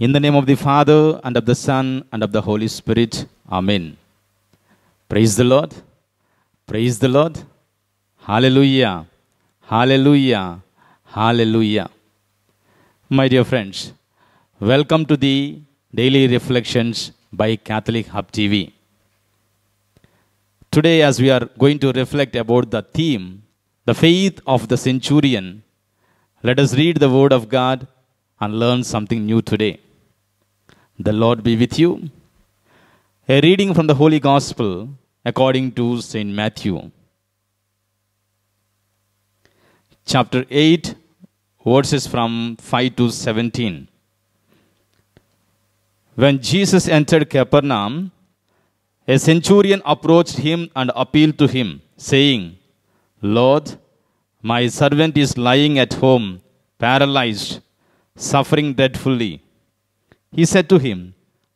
In the name of the Father, and of the Son, and of the Holy Spirit. Amen. Praise the Lord. Praise the Lord. Hallelujah. Hallelujah. Hallelujah. My dear friends, welcome to the Daily Reflections by Catholic Hub TV. Today, as we are going to reflect about the theme, the faith of the centurion, let us read the Word of God and learn something new today. The Lord be with you. A reading from the Holy Gospel according to St. Matthew. Chapter 8, verses from 5 to 17. When Jesus entered Capernaum, a centurion approached him and appealed to him, saying, Lord, my servant is lying at home, paralyzed, suffering dreadfully. He said to him,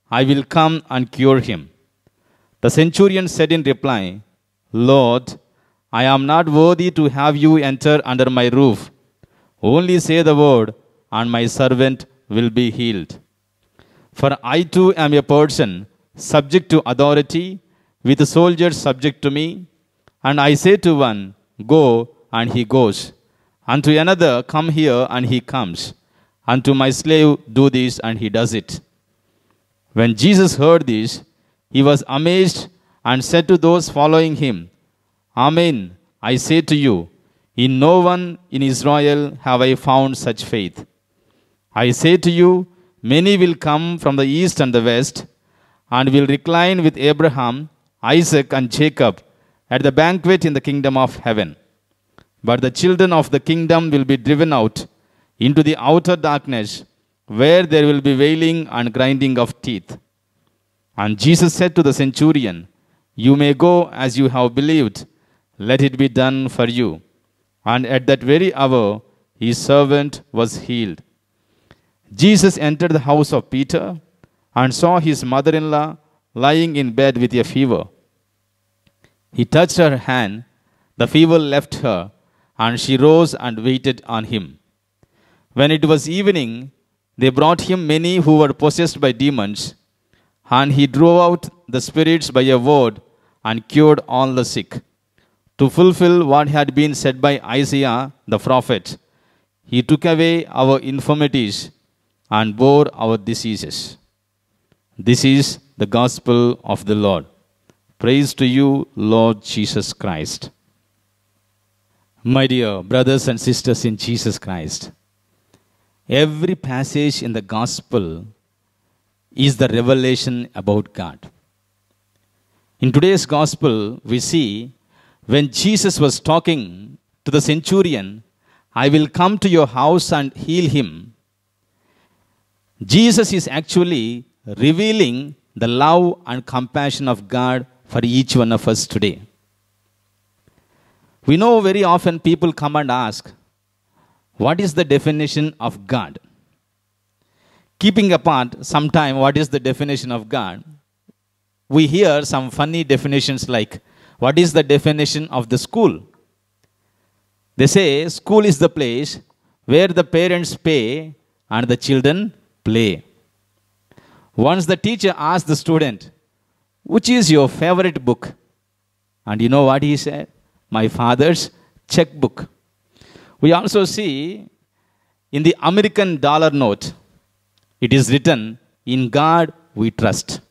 I will come and cure him. The centurion said in reply, Lord, I am not worthy to have you enter under my roof. Only say the word, and my servant will be healed. For I too am a person subject to authority, with soldiers subject to me. And I say to one, Go, and he goes. And to another, Come here, and he comes. And to my slave, do this, and he does it. When Jesus heard this, he was amazed and said to those following him, Amen, I say to you, in no one in Israel have I found such faith. I say to you, many will come from the east and the west, and will recline with Abraham, Isaac, and Jacob at the banquet in the kingdom of heaven. But the children of the kingdom will be driven out into the outer darkness, where there will be wailing and grinding of teeth. And Jesus said to the centurion, You may go as you have believed, let it be done for you. And at that very hour his servant was healed. Jesus entered the house of Peter and saw his mother-in-law lying in bed with a fever. He touched her hand, the fever left her, and she rose and waited on him. When it was evening, they brought him many who were possessed by demons, and he drove out the spirits by a word and cured all the sick. To fulfill what had been said by Isaiah the prophet, he took away our infirmities and bore our diseases. This is the gospel of the Lord. Praise to you, Lord Jesus Christ. My dear brothers and sisters in Jesus Christ, every passage in the gospel is the revelation about God. In today's gospel, we see when Jesus was talking to the centurion, I will come to your house and heal him. Jesus is actually revealing the love and compassion of God for each one of us today. We know very often people come and ask, what is the definition of God? Keeping apart sometime what is the definition of God, we hear some funny definitions like, what is the definition of the school? They say school is the place where the parents pay and the children play. Once the teacher asked the student, which is your favorite book? And you know what he said? My father's checkbook. We also see in the American dollar note, it is written, in God we trust.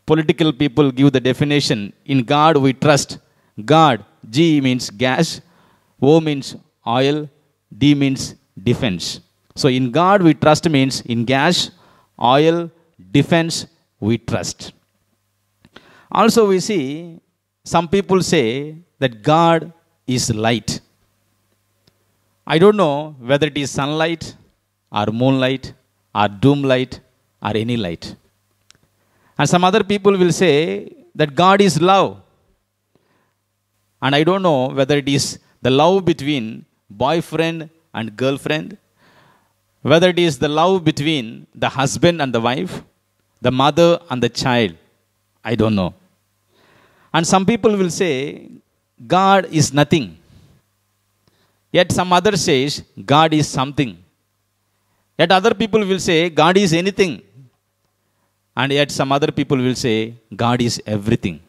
Political people give the definition, in God we trust. God, G means gas, O means oil, D means defense. So in God we trust means in gas, oil, defense we trust. Also we see some people say that God is light. I don't know whether it is sunlight or moonlight or doom light or any light. And some other people will say that God is love. And I don't know whether it is the love between boyfriend and girlfriend, whether it is the love between the husband and the wife, the mother and the child. I don't know. And some people will say God is nothing. Yet some other says God is something. Yet other people will say God is anything. And yet some other people will say God is everything.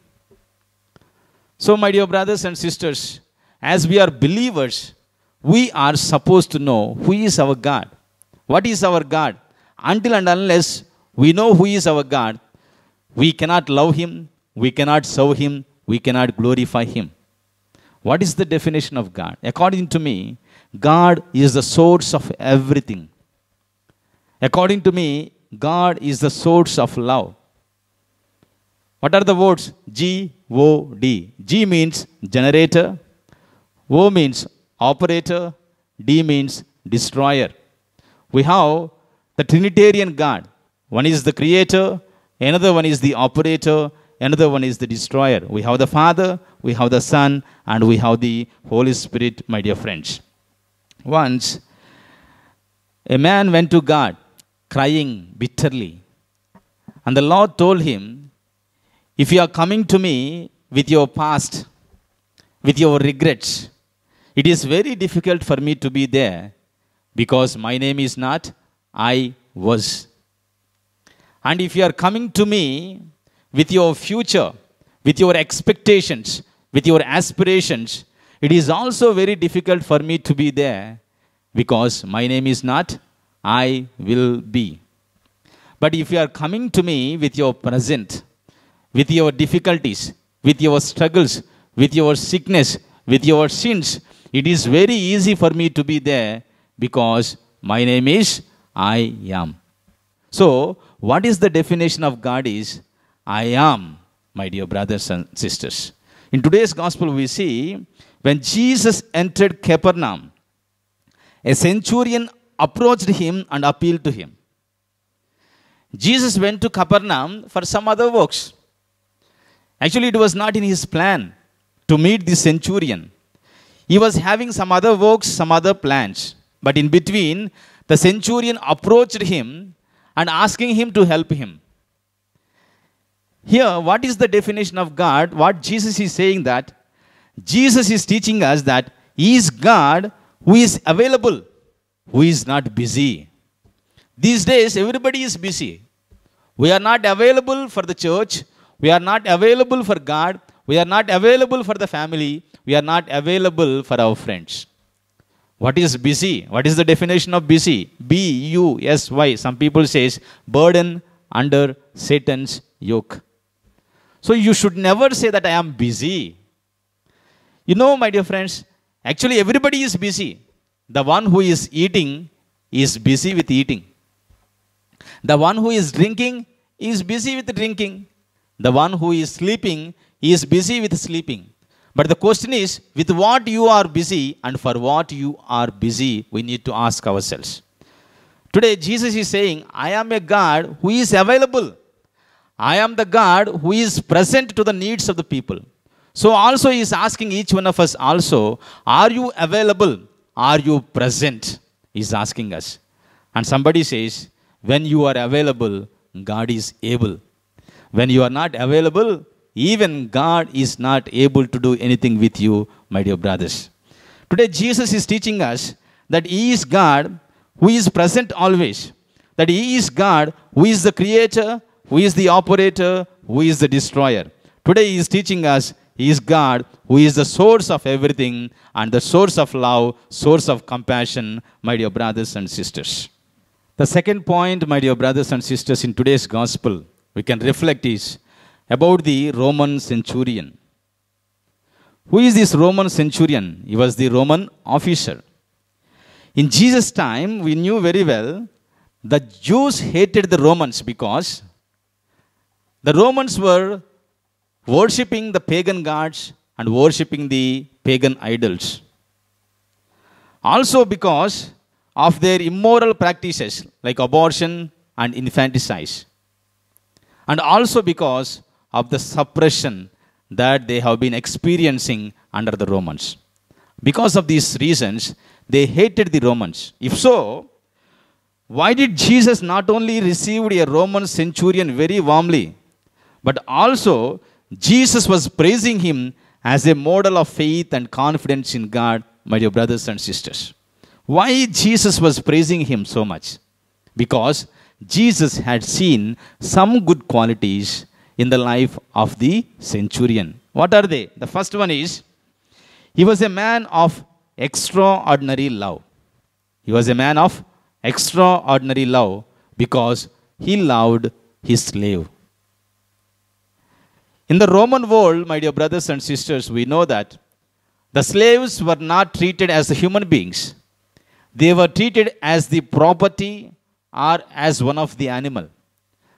So my dear brothers and sisters, as we are believers, we are supposed to know who is our God. What is our God? Until and unless we know who is our God, we cannot love Him, we cannot serve Him, we cannot glorify Him. What is the definition of God? According to me, God is the source of everything. According to me, God is the source of love. What are the words? G-O-D. G means generator, O means operator, D means destroyer. We have the Trinitarian God. One is the creator, another one is the operator, another one is the destroyer. We have the Father, we have the Son, and we have the Holy Spirit, my dear friends. Once, a man went to God, crying bitterly. And the Lord told him, if you are coming to me with your past, with your regrets, it is very difficult for me to be there because my name is not I was. And if you are coming to me with your future, with your expectations, with your aspirations, it is also very difficult for me to be there because my name is not I will be. But if you are coming to me with your present, with your difficulties, with your struggles, with your sickness, with your sins, it is very easy for me to be there because my name is I am. So, what is the definition of God is I am, my dear brothers and sisters. In today's gospel we see when Jesus entered Capernaum, a centurion approached him and appealed to him. Jesus went to Capernaum for some other works. Actually, it was not in his plan to meet this centurion. He was having some other works, some other plans. But in between, the centurion approached him and asking him to help him. Here, what is the definition of God? What Jesus is saying that Jesus is teaching us that He is God who is available, who is not busy. These days, everybody is busy. We are not available for the church. We are not available for God. We are not available for the family. We are not available for our friends. What is busy? What is the definition of busy? B-U-S-Y. Some people say burden under Satan's yoke. So you should never say that I am busy. You know, my dear friends, actually everybody is busy. The one who is eating is busy with eating. The one who is drinking is busy with drinking. The one who is sleeping is busy with sleeping. But the question is, with what you are busy and for what you are busy, we need to ask ourselves. Today, Jesus is saying, I am a God who is available. I am the God who is present to the needs of the people. So also He is asking each one of us also, are you available? Are you present? He is asking us. And somebody says, when you are available, God is able. When you are not available, even God is not able to do anything with you, my dear brothers. Today, Jesus is teaching us that He is God who is present always. That He is God who is the creator, who is the operator, who is the destroyer. Today, He is teaching us He is God who is the source of everything and the source of love, source of compassion, my dear brothers and sisters. The second point, my dear brothers and sisters, in today's gospel, we can reflect is about the Roman centurion. Who is this Roman centurion? He was the Roman officer. In Jesus' time, we knew very well the Jews hated the Romans because the Romans were worshipping the pagan gods and worshipping the pagan idols. Also because of their immoral practices like abortion and infanticide. And also because of the suppression that they have been experiencing under the Romans. Because of these reasons, they hated the Romans. If so, why did Jesus not only receive a Roman centurion very warmly, but also Jesus was praising him as a model of faith and confidence in God, my dear brothers and sisters. Why Jesus was praising him so much? because Jesus had seen some good qualities in the life of the centurion. What are they? The first one is, he was a man of extraordinary love. He was a man of extraordinary love because he loved his slave. In the Roman world, my dear brothers and sisters, we know that the slaves were not treated as human beings. They were treated as the property or as one of the animal.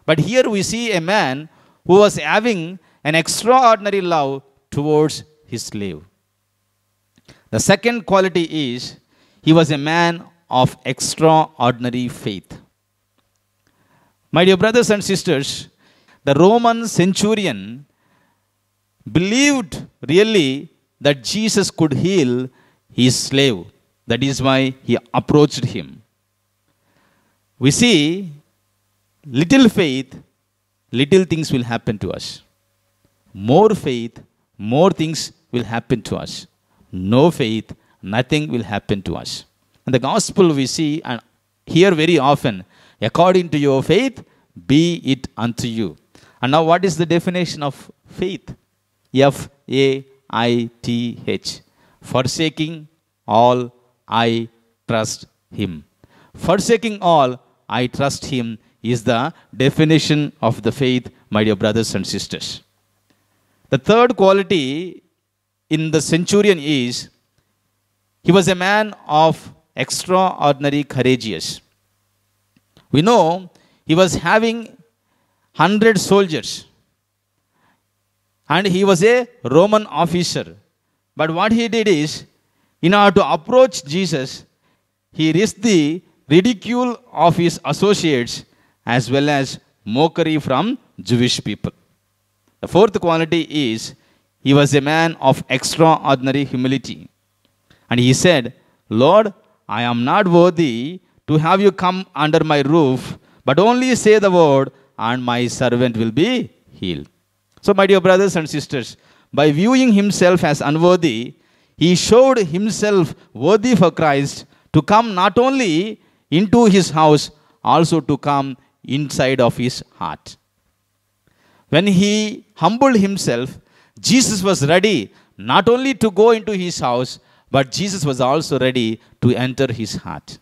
But here we see a man who was having an extraordinary love towards his slave. The second quality is, he was a man of extraordinary faith. My dear brothers and sisters, the Roman centurion believed really that Jesus could heal his slave. That is why he approached him. We see, little faith, little things will happen to us. More faith, more things will happen to us. No faith, nothing will happen to us. In the gospel we see and hear very often, according to your faith, be it unto you. And now what is the definition of faith? F-A-I-T-H. Forsaking all, I trust him. Forsaking all, I trust him is the definition of the faith, my dear brothers and sisters. The third quality in the centurion is, he was a man of extraordinary courageous. We know he was having 100 soldiers and he was a Roman officer. But what he did is, in order to approach Jesus, he risked the ridicule of his associates as well as mockery from Jewish people. The fourth quality is, he was a man of extraordinary humility. And he said, Lord, I am not worthy to have you come under my roof, but only say the word and my servant will be healed. So, my dear brothers and sisters, by viewing himself as unworthy, he showed himself worthy for Christ to come not only into his house, also to come inside of his heart. When he humbled himself, Jesus was ready not only to go into his house, but Jesus was also ready to enter his heart.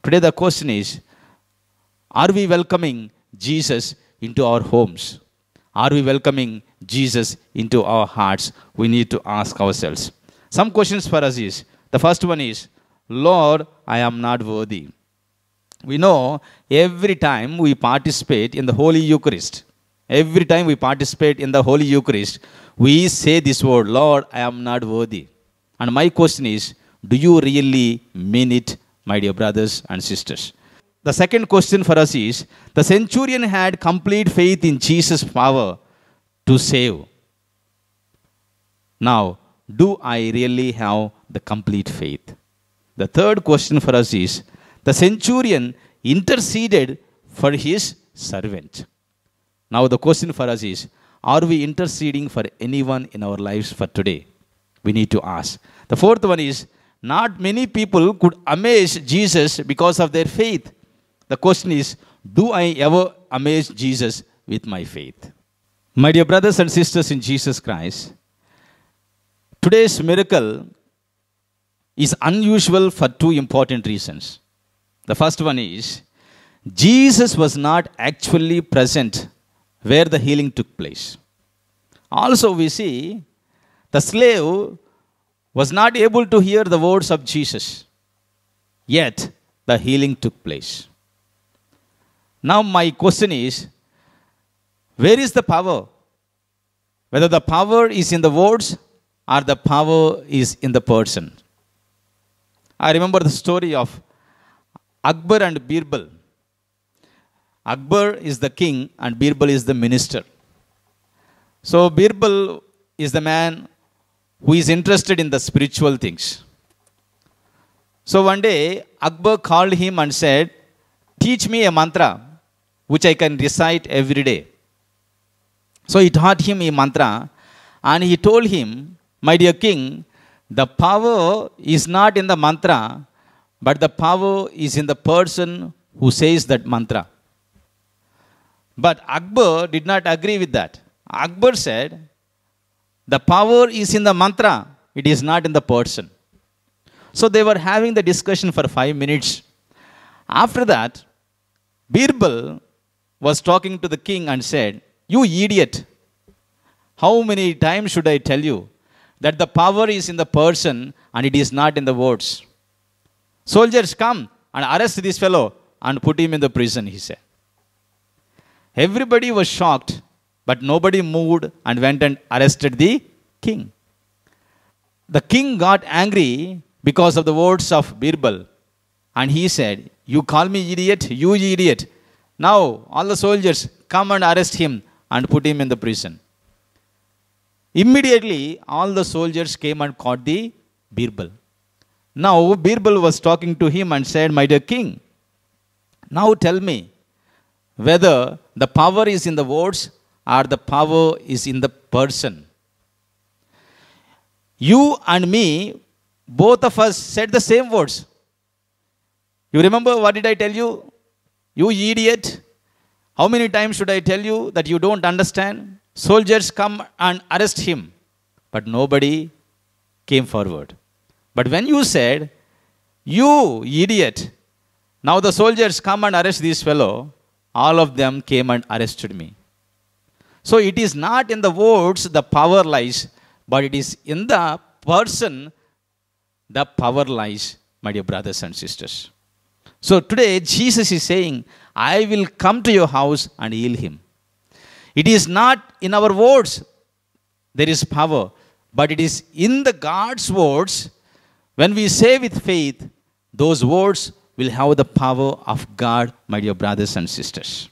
Today the question is, are we welcoming Jesus into our homes? Are we welcoming Jesus into our hearts? We need to ask ourselves. Some questions for us is, the first one is, Lord, I am not worthy. We know every time we participate in the Holy Eucharist, every time we participate in the Holy Eucharist, we say this word, Lord, I am not worthy. And my question is, do you really mean it, my dear brothers and sisters? The second question for us is, the centurion had complete faith in Jesus' power to save. Now, do I really have the complete faith? The third question for us is, the centurion interceded for his servant. Now the question for us is, are we interceding for anyone in our lives for today? We need to ask. The fourth one is, not many people could amaze Jesus because of their faith. The question is, do I ever amaze Jesus with my faith? My dear brothers and sisters in Jesus Christ, today's miracle is unusual for two important reasons. The first one is, Jesus was not actually present where the healing took place. Also we see, the slave was not able to hear the words of Jesus, yet the healing took place. Now my question is, where is the power? Whether the power is in the words or the power is in the person. I remember the story of Akbar and Birbal. Akbar is the king and Birbal is the minister. So Birbal is the man who is interested in the spiritual things. So one day Akbar called him and said, teach me a mantra which I can recite every day. So he taught him a mantra and he told him, my dear king, the power is not in the mantra, but the power is in the person who says that mantra. But Akbar did not agree with that. Akbar said, the power is in the mantra, it is not in the person. So they were having the discussion for 5 minutes. After that, Birbal was talking to the king and said, you idiot, how many times should I tell you that the power is in the person and it is not in the words? Soldiers, come and arrest this fellow and put him in the prison, he said. Everybody was shocked, but nobody moved and went and arrested the king. The king got angry because of the words of Birbal, and he said, you call me idiot, you idiot. Now all the soldiers come and arrest him and put him in the prison. Immediately all the soldiers came and caught the Birbal. Now Birbal was talking to him and said, my dear king, now tell me whether the power is in the words or the power is in the person. You and me, both of us said the same words. You remember what did I tell you? You idiot. How many times should I tell you that you don't understand? Soldiers come and arrest him. But nobody came forward. But when you said, you idiot, now the soldiers come and arrest this fellow, all of them came and arrested me. So it is not in the words the power lies, but it is in the person the power lies, my dear brothers and sisters. So today Jesus is saying, I will come to your house and heal him. It is not in our words there is power, but it is in the God's words. When we say with faith, those words will have the power of God, my dear brothers and sisters.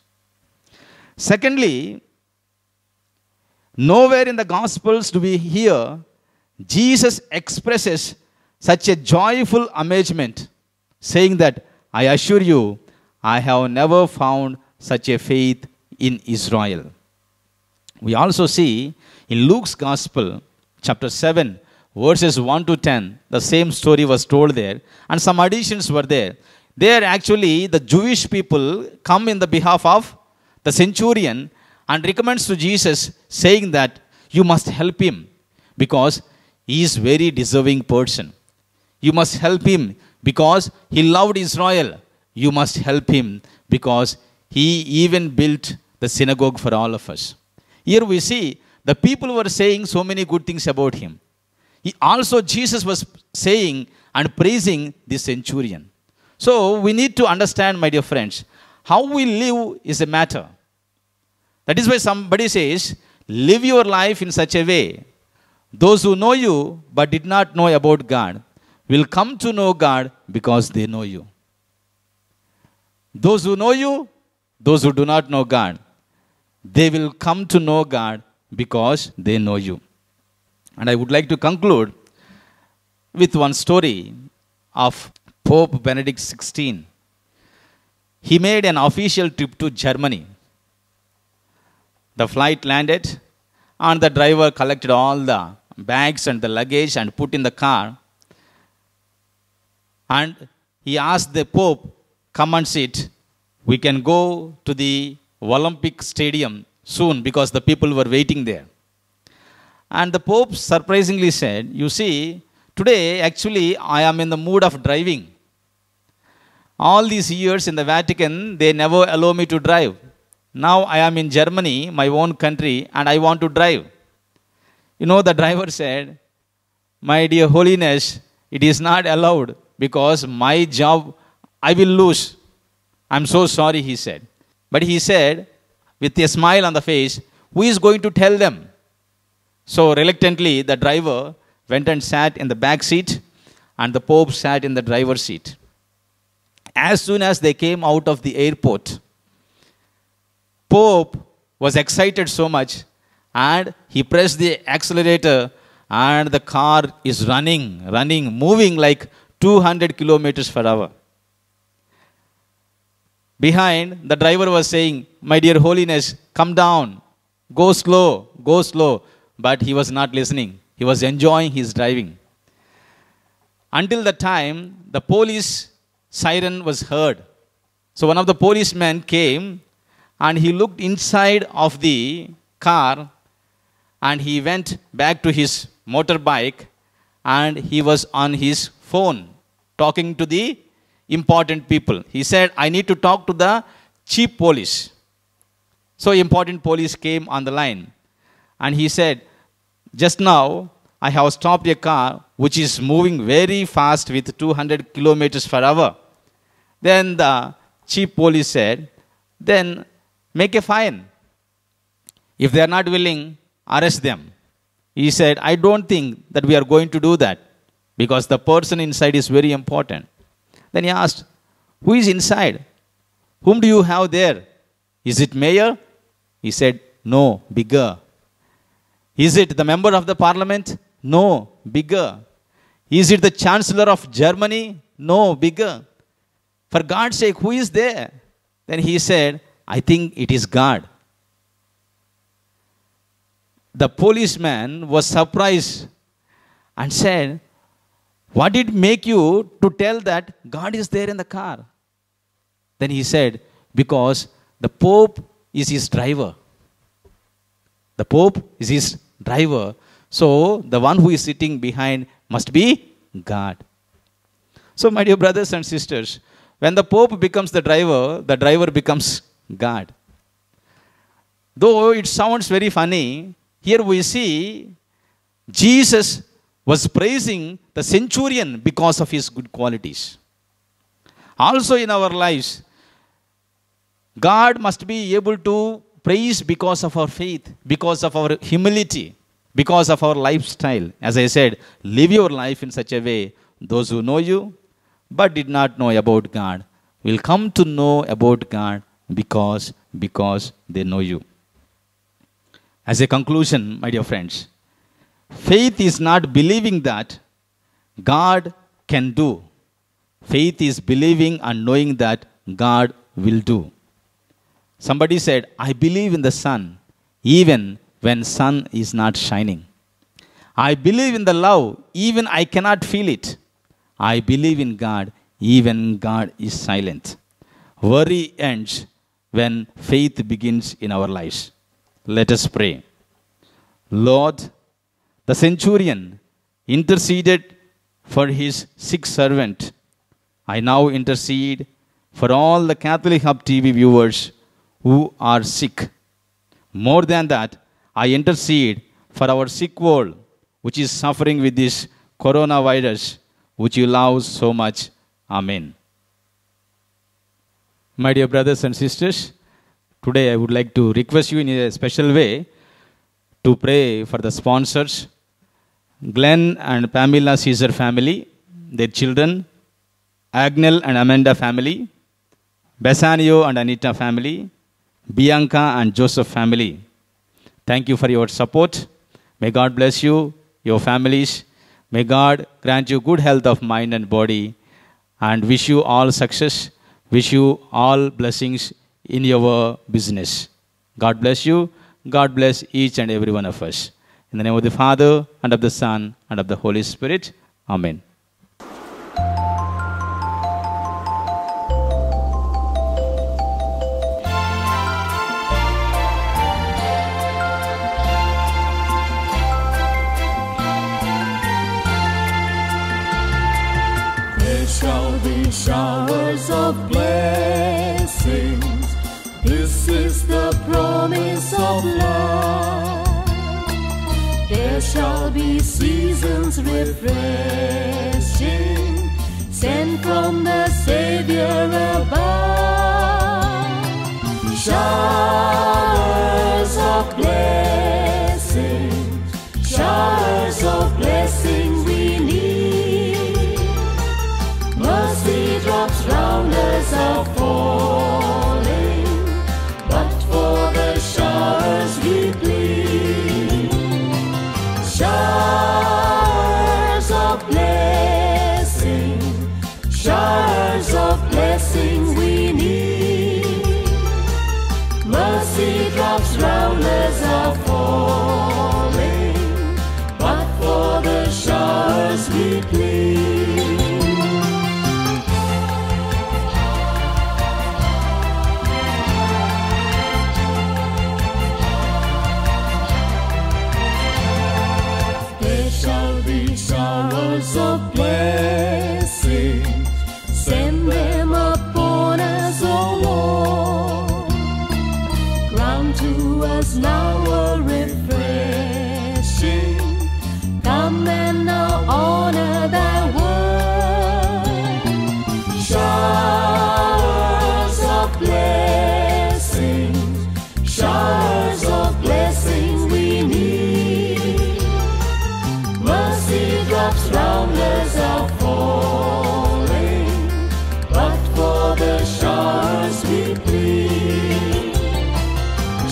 Secondly, nowhere in the Gospels do we hear Jesus expresses such a joyful amazement, saying that, I assure you, I have never found such a faith in Israel. We also see in Luke's Gospel, chapter 7, verses 1 to 10, the same story was told there, and some additions were there. There actually the Jewish people come in the behalf of the centurion and recommends to Jesus, saying that you must help him because he is very deserving person. You must help him because he loved Israel. You must help him because he even built the synagogue for all of us. Here we see the people were saying so many good things about him. Also Jesus was saying and praising the centurion. So we need to understand, my dear friends, how we live is a matter. That is why somebody says, live your life in such a way. Those who know you but did not know about God will come to know God because they know you. Those who know you, those who do not know God, they will come to know God because they know you. And I would like to conclude with one story of Pope Benedict XVI. He made an official trip to Germany. The flight landed and the driver collected all the bags and the luggage and put in the car. And he asked the Pope, come and sit. We can go to the Olympic Stadium soon because the people were waiting there. And the Pope surprisingly said, you see, today actually I am in the mood of driving. All these years in the Vatican, they never allow me to drive. Now I am in Germany, my own country, and I want to drive. You know, the driver said, my dear Holiness, it is not allowed because my job I will lose. I'm so sorry, he said. But he said, with a smile on the face, who is going to tell them? So reluctantly, the driver went and sat in the back seat, and the Pope sat in the driver's seat. As soon as they came out of the airport, Pope was excited so much, and he pressed the accelerator, and the car is running, moving like 200 kilometers per hour. Behind, the driver was saying, my dear Holiness, come down, go slow, go slow. But he was not listening. He was enjoying his driving. Until the time the police siren was heard. So one of the policemen came and he looked inside of the car and he went back to his motorbike and he was on his phone talking to the important people. He said, I need to talk to the chief police. So important police came on the line and he said, just now I have stopped a car which is moving very fast with 200 kilometers per hour. Then the chief police said, then make a fine. If they are not willing, arrest them. He said, I don't think that we are going to do that because the person inside is very important. Then he asked, who is inside? Whom do you have there? Is it mayor? He said, no, bigger. Is it the member of the parliament? No, bigger. Is it the chancellor of Germany? No, bigger. For God's sake, who is there? Then he said, I think it is God. The policeman was surprised and said, what did make you to tell that God is there in the car? Then he said, because the Pope is his driver. The Pope is his driver. So the one who is sitting behind must be God. So my dear brothers and sisters, when the Pope becomes the driver becomes God. Though it sounds very funny, here we see Jesus was praising the centurion because of his good qualities. Also in our lives, God must be able to praise because of our faith, because of our humility, because of our lifestyle. As I said, live your life in such a way, those who know you but did not know about God will come to know about God because they know you. As a conclusion, my dear friends, faith is not believing that God can do. Faith is believing and knowing that God will do. Somebody said, I believe in the sun even when sun is not shining. I believe in the love even I cannot feel it. I believe in God even God is silent. Worry ends when faith begins in our lives. Let us pray. Lord, the centurion interceded for his sick servant. I now intercede for all the Catholic Hub TV viewers who are sick. More than that, I intercede for our sick world, which is suffering with this coronavirus, which you love so much. Amen. My dear brothers and sisters, today I would like to request you in a special way to pray for the sponsors, Glenn and Pamela Caesar family, their children, Agnel and Amanda family, Bassanio and Anita family, Bianca and Joseph family. Thank you for your support. May God bless you, your families. May God grant you good health of mind and body and wish you all success, wish you all blessings in your business. God bless you. God bless each and every one of us. In the name of the Father, and of the Son, and of the Holy Spirit. Amen. There shall be showers of blessings. This is the promise of love. There shall be seasons refreshing, sent from the Savior above. Showers of blessings, showers of blessings we need. Mercy drops round us are falling, but for the showers we plead. Showers of blessing, showers of blessing we need. Mercy drops round us are falling, but for the showers we plead. of blessing, send them upon us, O Lord. Grant to us now a refreshing. Come and now honor thy word. Showers of blessing, showers of blessing we need. Mercy drops round us are falling, but for the showers we plead.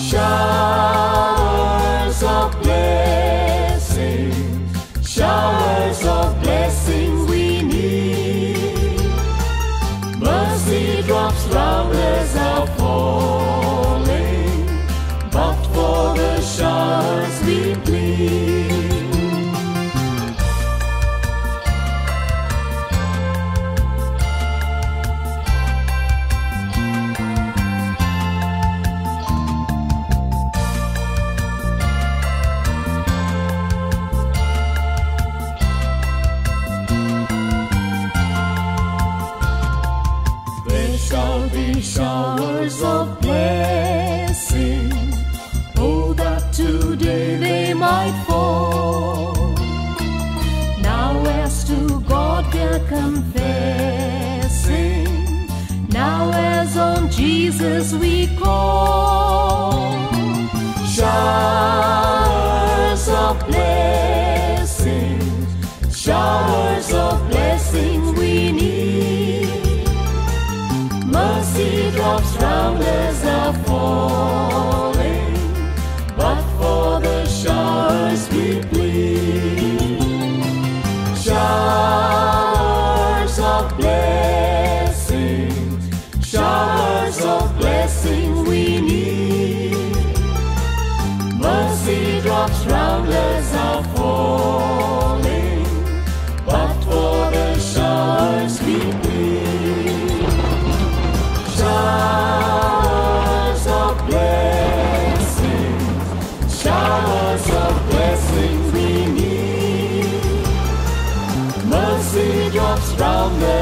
Showers of blessing, showers of blessing we need. Mercy drops round us are falling, but for the showers we plead. There shall be showers of blessing, oh, that today they might fall. Now as to God we're confessing, now as on Jesus we call. Showers of blessing, showers of blessing we need. Mercy drops round us are falling, but for the showers we plead. Showers of blessing, showers of blessing we need. Mercy drops round us are falling, but for the showers we plead. Showers of blessing, showers of blessing we need. Mercy drops round us